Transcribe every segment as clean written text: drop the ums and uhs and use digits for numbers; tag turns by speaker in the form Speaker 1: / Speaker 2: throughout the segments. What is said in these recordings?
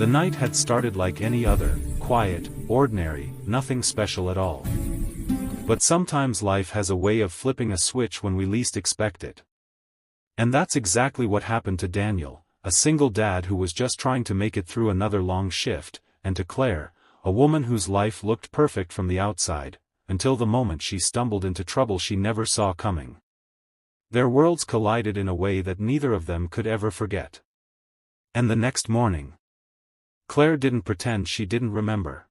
Speaker 1: The night had started like any other, quiet, ordinary, nothing special at all. But sometimes life has a way of flipping a switch when we least expect it. And that's exactly what happened to Daniel, a single dad who was just trying to make it through another long shift, and to Claire, a woman whose life looked perfect from the outside, until the moment she stumbled into trouble she never saw coming. Their worlds collided in a way that neither of them could ever forget. And the next morning, Claire didn't pretend she didn't remember.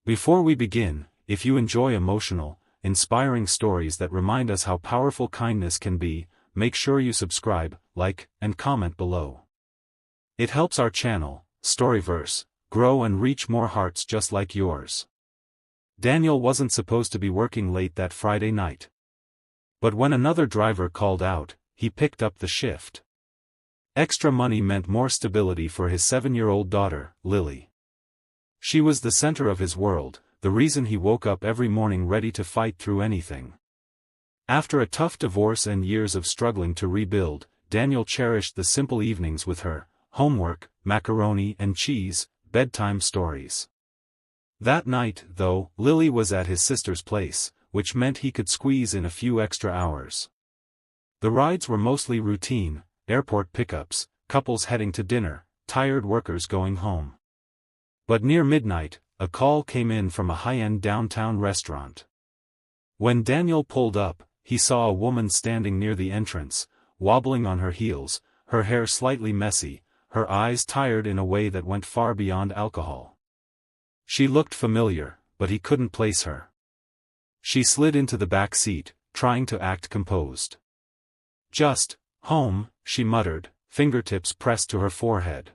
Speaker 1: Before we begin, if you enjoy emotional, inspiring stories that remind us how powerful kindness can be, make sure you subscribe, like, and comment below. It helps our channel, Storyverse, grow and reach more hearts just like yours. Daniel wasn't supposed to be working late that Friday night. But when another driver called out, he picked up the shift. Extra money meant more stability for his 7-year-old daughter, Lily. She was the center of his world, the reason he woke up every morning ready to fight through anything. After a tough divorce and years of struggling to rebuild, Daniel cherished the simple evenings with her: homework, macaroni and cheese, bedtime stories. That night, though, Lily was at his sister's place, which meant he could squeeze in a few extra hours. The rides were mostly routine: airport pickups, couples heading to dinner, tired workers going home. But near midnight, a call came in from a high-end downtown restaurant. When Daniel pulled up, he saw a woman standing near the entrance, wobbling on her heels, her hair slightly messy, her eyes tired in a way that went far beyond alcohol. She looked familiar, but he couldn't place her. She slid into the back seat, trying to act composed. "Just home," she muttered, fingertips pressed to her forehead.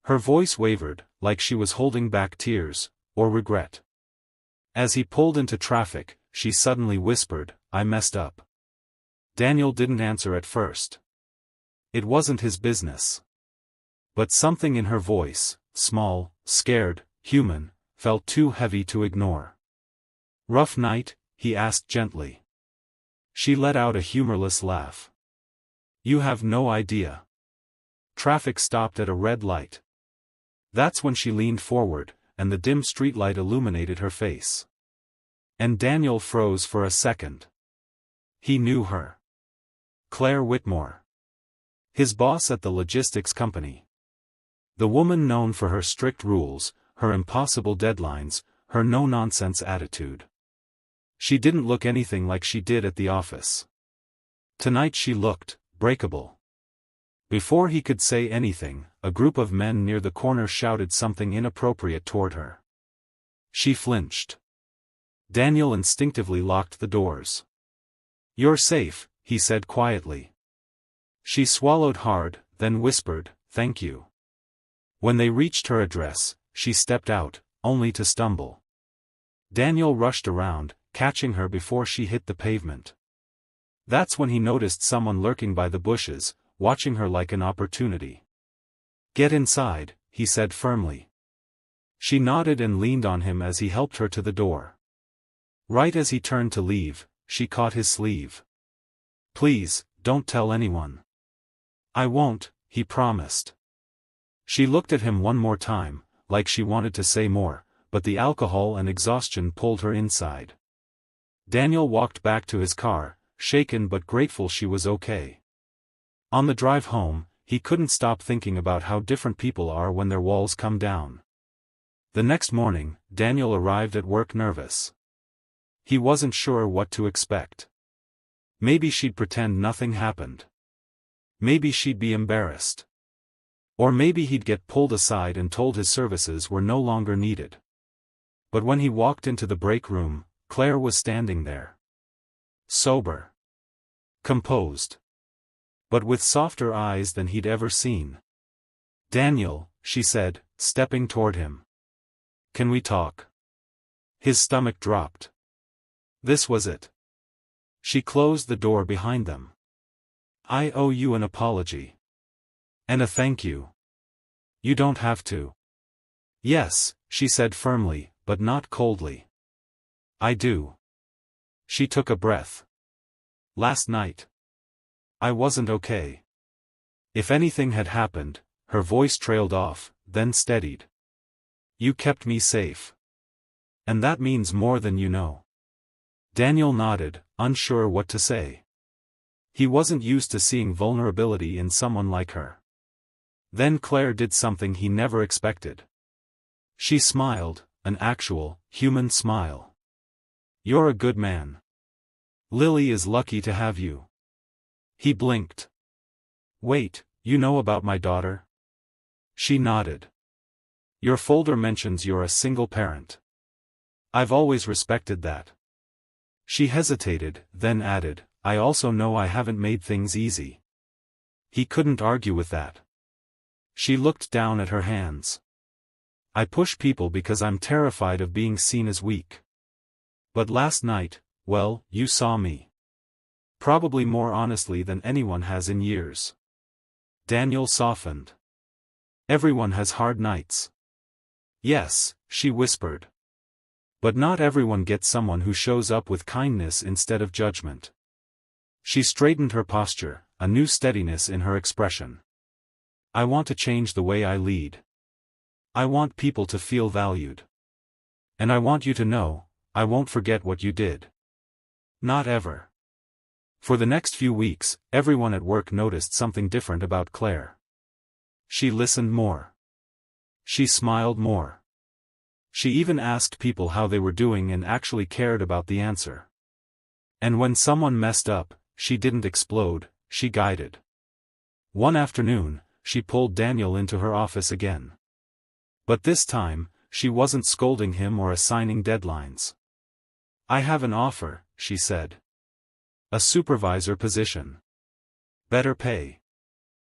Speaker 1: Her voice wavered, like she was holding back tears, or regret. As he pulled into traffic, she suddenly whispered, "I messed up." Daniel didn't answer at first. It wasn't his business. But something in her voice, small, scared, human, felt too heavy to ignore. "Rough night?" he asked gently. She let out a humorless laugh. "You have no idea. Traffic stopped at a red light." That's when she leaned forward, and the dim streetlight illuminated her face. And Daniel froze for a second. He knew her. Claire Whitmore. His boss at the logistics company. The woman known for her strict rules, her impossible deadlines, her no-nonsense attitude. She didn't look anything like she did at the office. Tonight she looked breakable. Before he could say anything, a group of men near the corner shouted something inappropriate toward her. She flinched. Daniel instinctively locked the doors. "You're safe," he said quietly. She swallowed hard, then whispered, "Thank you." When they reached her address, she stepped out, only to stumble. Daniel rushed around, catching her before she hit the pavement. That's when he noticed someone lurking by the bushes, watching her like an opportunity. "Get inside," he said firmly. She nodded and leaned on him as he helped her to the door. Right as he turned to leave, she caught his sleeve. "Please, don't tell anyone." "I won't," he promised. She looked at him one more time, like she wanted to say more, but the alcohol and exhaustion pulled her inside. Daniel walked back to his car, shaken but grateful she was okay. On the drive home, he couldn't stop thinking about how different people are when their walls come down. The next morning, Daniel arrived at work nervous. He wasn't sure what to expect. Maybe she'd pretend nothing happened. Maybe she'd be embarrassed. Or maybe he'd get pulled aside and told his services were no longer needed. But when he walked into the break room, Claire was standing there. Sober. Composed. But with softer eyes than he'd ever seen. "Daniel," she said, stepping toward him. "Can we talk?" His stomach dropped. This was it. She closed the door behind them. "I owe you an apology. And a thank you." "You don't have to." "Yes," she said firmly, but not coldly. "I do." She took a breath. "Last night. I wasn't okay." If anything had happened, her voice trailed off, then steadied. You kept me safe. And that means more than you know. Daniel nodded, unsure what to say. He wasn't used to seeing vulnerability in someone like her. Then Claire did something he never expected. She smiled, an actual, human smile. You're a good man. Lily is lucky to have you. He blinked. Wait, you know about my daughter? She nodded. Your folder mentions you're a single parent. I've always respected that. She hesitated, then added, I also know I haven't made things easy. He couldn't argue with that. She looked down at her hands. I push people because I'm terrified of being seen as weak. But last night, well, you saw me. Probably more honestly than anyone has in years. Daniel softened. Everyone has hard nights. Yes, she whispered. But not everyone gets someone who shows up with kindness instead of judgment. She straightened her posture, a new steadiness in her expression. I want to change the way I lead. I want people to feel valued. And I want you to know, I won't forget what you did. Not ever. For the next few weeks, everyone at work noticed something different about Claire. She listened more. She smiled more. She even asked people how they were doing and actually cared about the answer. And when someone messed up, she didn't explode, she guided. One afternoon, she pulled Daniel into her office again. But this time, she wasn't scolding him or assigning deadlines. I have an offer, she said. A supervisor position. Better pay.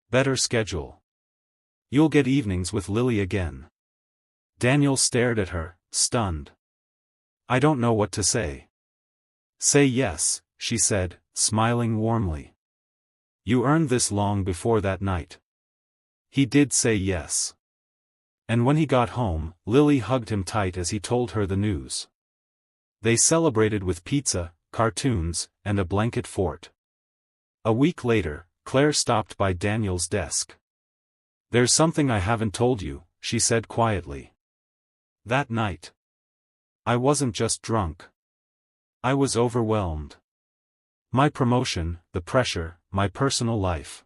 Speaker 1: Better schedule. You'll get evenings with Lily again. Daniel stared at her, stunned. I don't know what to say. Say yes, she said, smiling warmly. You earned this long before that night. He did say yes. And when he got home, Lily hugged him tight as he told her the news. They celebrated with pizza, cartoons, and a blanket fort. A week later, Claire stopped by Daniel's desk. There's something I haven't told you, she said quietly. That night, I wasn't just drunk. I was overwhelmed. My promotion, the pressure, my personal life.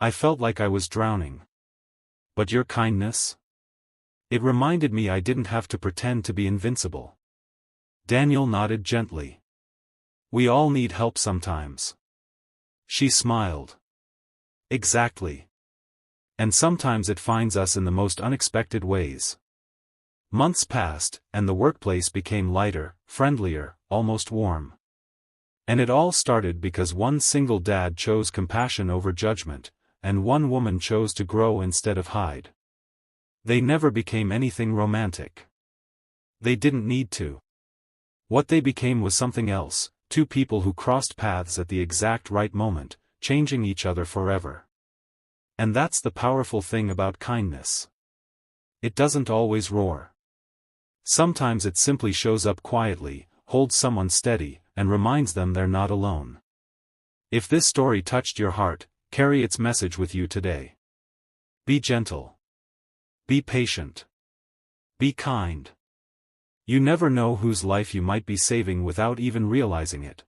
Speaker 1: I felt like I was drowning. But your kindness? It reminded me I didn't have to pretend to be invincible. Daniel nodded gently. We all need help sometimes. She smiled. Exactly. And sometimes it finds us in the most unexpected ways. Months passed, and the workplace became lighter, friendlier, almost warm. And it all started because one single dad chose compassion over judgment, and one woman chose to grow instead of hide. They never became anything romantic. They didn't need to. What they became was something else, two people who crossed paths at the exact right moment, changing each other forever. And that's the powerful thing about kindness. It doesn't always roar. Sometimes it simply shows up quietly, holds someone steady, and reminds them they're not alone. If this story touched your heart, carry its message with you today. Be gentle. Be patient. Be kind. You never know whose life you might be saving without even realizing it.